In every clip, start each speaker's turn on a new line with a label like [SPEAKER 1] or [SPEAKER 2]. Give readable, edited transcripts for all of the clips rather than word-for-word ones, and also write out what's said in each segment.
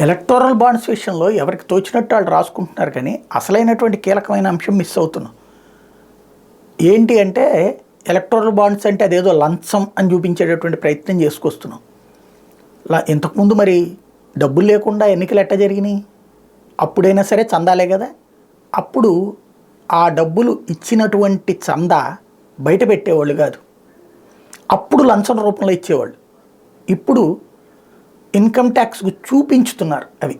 [SPEAKER 1] Electoral bonds విషయంలో ఎవరికి తోచినట్టు వాళ్ళు రాసుకుంటున్నారు, కానీ అసలైనటువంటి కీలకమైన అంశం మిస్ అవుతున్నాం. ఏంటి అంటే ఎలక్టోరల్ బాండ్స్ అంటే అదేదో లంచం అని చూపించేటటువంటి ప్రయత్నం చేసుకొస్తున్నాం. ఇంతకుముందు మరి డబ్బులు లేకుండా ఎన్నికలు ఎట్ట జరిగినాయి? అప్పుడైనా సరే చందాలే కదా. అప్పుడు ఆ డబ్బులు ఇచ్చినటువంటి చందా బయట పెట్టేవాళ్ళు కాదు, అప్పుడు లంచం రూపంలో ఇచ్చేవాళ్ళు. ఇప్పుడు ఇన్కమ్ ట్యాక్స్కు చూపించుతున్నారు అవి.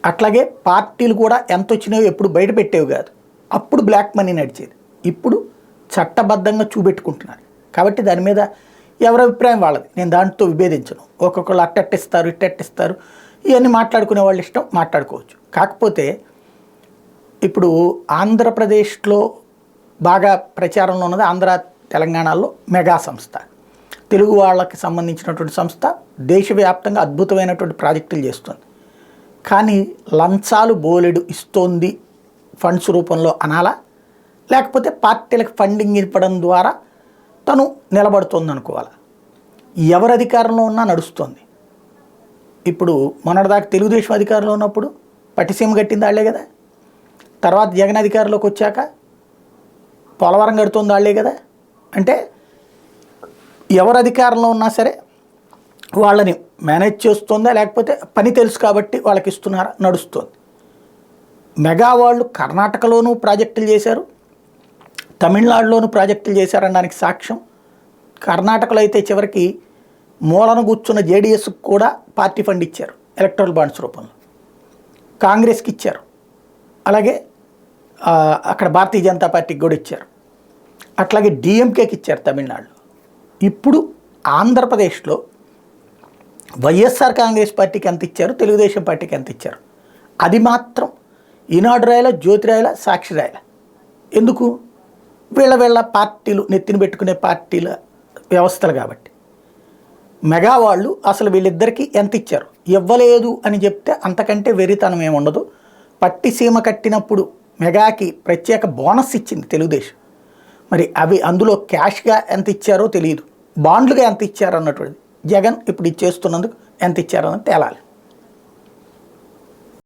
[SPEAKER 1] అట్లాగే పార్టీలు కూడా ఎంత వచ్చినాయో ఎప్పుడు బయట పెట్టేవి కాదు, అప్పుడు బ్లాక్ మనీ నడిచేది. ఇప్పుడు చట్టబద్ధంగా చూపెట్టుకుంటున్నారు. కాబట్టి దాని మీద ఎవరి అభిప్రాయం వాళ్ళది, నేను దాంట్లో విభేదించను. ఒక్కొక్కళ్ళు అట్టట్టిస్తారు ఇట్టట్టిస్తారు, ఇవన్నీ మాట్లాడుకునే వాళ్ళు ఇష్టం, మాట్లాడుకోవచ్చు. కాకపోతే ఇప్పుడు ఆంధ్రప్రదేశ్లో బాగా ప్రచారంలో ఉన్నది ఆంధ్ర తెలంగాణలో మెగా సంస్థ, తెలుగు వాళ్ళకి సంబంధించినటువంటి సంస్థ, దేశవ్యాప్తంగా అద్భుతమైనటువంటి ప్రాజెక్టులు చేస్తుంది. కానీ లంచాలు బోలెడు ఇస్తోంది ఫండ్స్ రూపంలో అనాలా, లేకపోతే పార్టీలకు ఫండింగ్ ఇవ్వడం ద్వారా తను నిలబడుతోంది అనుకోవాలా? ఎవరు అధికారంలో ఉన్నా నడుస్తుంది. ఇప్పుడు మొన్నటిదాకా తెలుగుదేశం అధికారంలో ఉన్నప్పుడు పట్టిసీమ కట్టింది వాళ్ళే కదా, తర్వాత జగన్ అధికారంలోకి వచ్చాక పోలవరం కడుతుంది వాళ్ళే కదా. అంటే ఎవరు అధికారంలో ఉన్నా సరే వాళ్ళని మేనేజ్ చేస్తుందా, లేకపోతే పని తెలుసు కాబట్టి వాళ్ళకి ఇస్తున్నారా, నడుస్తుంది. మెగా వాళ్ళు కర్ణాటకలోనూ ప్రాజెక్టులు చేశారు, తమిళనాడులోనూ ప్రాజెక్టులు చేశారనడానికి సాక్ష్యం. కర్ణాటకలో అయితే చివరికి మూలన కూర్చున్న జేడీఎస్కి కూడా పార్టీ ఫండ్ ఇచ్చారు ఎలక్ట్రల్ బాండ్స్ రూపంలో, కాంగ్రెస్కి ఇచ్చారు, అలాగే అక్కడ భారతీయ జనతా పార్టీకి కూడా ఇచ్చారు, అట్లాగే డిఎంకేకి ఇచ్చారు తమిళనాడులో. ఇప్పుడు ఆంధ్రప్రదేశ్లో వైఎస్ఆర్ కాంగ్రెస్ పార్టీకి ఎంత ఇచ్చారు, తెలుగుదేశం పార్టీకి ఎంత ఇచ్చారు, అది మాత్రం ఈనాడు రాయాల, జ్యోతి రాయాల, సాక్షి రాయాల. ఎందుకు? వీళ్ళ పార్టీలు నెత్తిన పెట్టుకునే పార్టీల వ్యవస్థలు కాబట్టి. మెగా వాళ్ళు అసలు వీళ్ళిద్దరికీ ఎంత ఇచ్చారు, ఇవ్వలేదు అని చెప్తే అంతకంటే వెరితనం ఏమి ఉండదు. పట్టిసీమ కట్టినప్పుడు మెగాకి ప్రత్యేక బోనస్ ఇచ్చింది తెలుగుదేశం. మరి అవి అందులో క్యాష్గా ఎంత ఇచ్చారో తెలియదు, బాండ్లుగా ఎంత ఇచ్చారన్నటువంటిది జగన్ ఇప్పుడు ఇచ్చేస్తున్నందుకు ఎంత ఇచ్చారన్నది తేలాలి.